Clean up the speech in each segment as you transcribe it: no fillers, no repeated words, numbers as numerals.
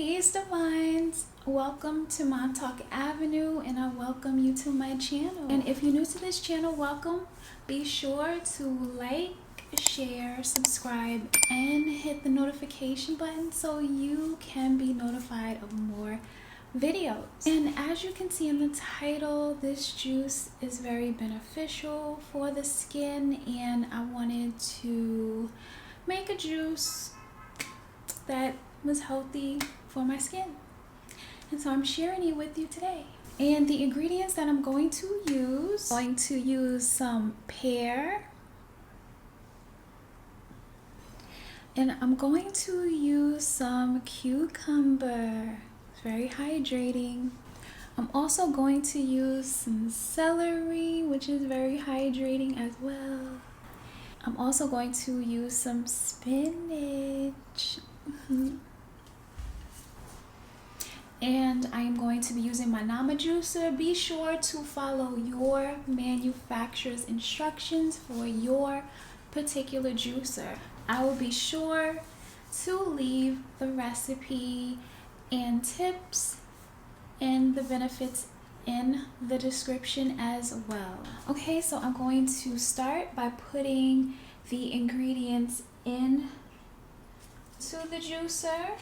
Peace Divines, welcome to Montauk Avenue, and I welcome you to my channel. And if you're new to this channel, welcome. Be sure to like, share, subscribe, and hit the notification button so you can be notified of more videos. And as you can see in the title, this juice is very beneficial for the skin, and I wanted to make a juice that was healthy for my skin, and so I'm sharing it with you today. And the ingredients that I'm going to use, some pear, and I'm going to use some cucumber. It's very hydrating. I'm also going to use some celery, which is very hydrating as well. I'm also going to use some spinach. And I am going to be using my Nama juicer. Be sure to follow your manufacturer's instructions for your particular juicer. I will be sure to leave the recipe and tips and the benefits in the description as well. Okay, so I'm going to start by putting the ingredients in to the juicer.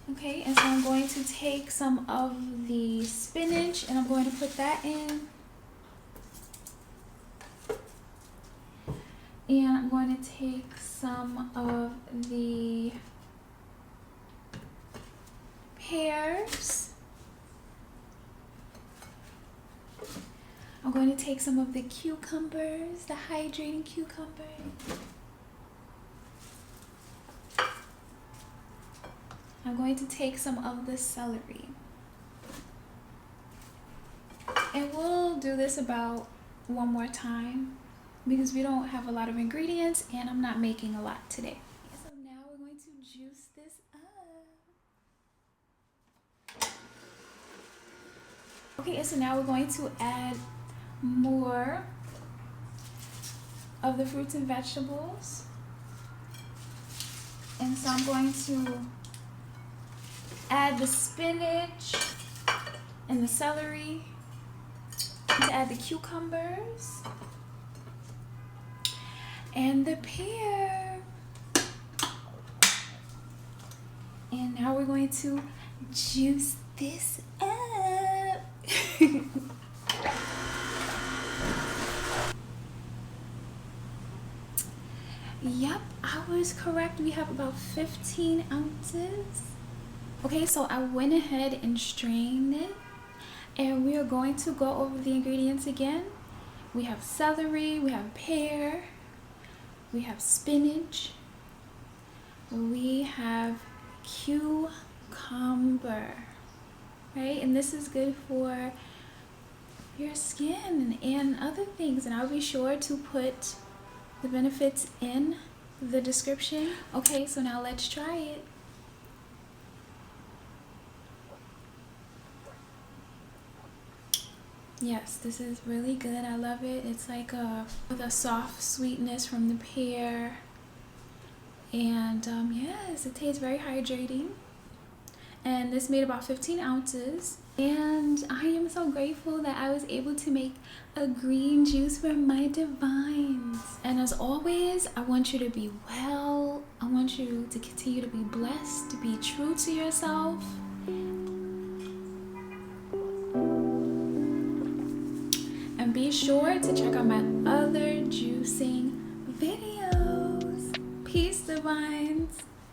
Okay, and so I'm going to take some of the spinach and I'm going to put that in. And I'm going to take some of the pears. I'm going to take some of the cucumbers, the hydrating cucumber. I'm going to take some of the celery. And we'll do this about one more time because we don't have a lot of ingredients and I'm not making a lot today. So now we're going to juice this up. Okay, and so now we're going to add more of the fruits and vegetables. And so I'm going to add the spinach and the celery, to add the cucumbers and the pear. And now we're going to juice this up. Yep, I was correct. We have about 15 ounces. Okay, so I went ahead and strained it, and we are going to go over the ingredients again. We have celery, we have pear, we have spinach, we have cucumber, right? And this is good for your skin and other things, and I'll be sure to put the benefits in the description. Okay, so now let's try it. Yes, this is really good. I love it. It's like with a soft sweetness from the pear, and yes, it tastes very hydrating. And this made about 15 ounces, and I am so grateful that I was able to make a green juice for my divines. And as always, I want you to be well. I want you to continue to be blessed, to be true to yourself. And be sure to check out my other juicing videos. Peace, divines.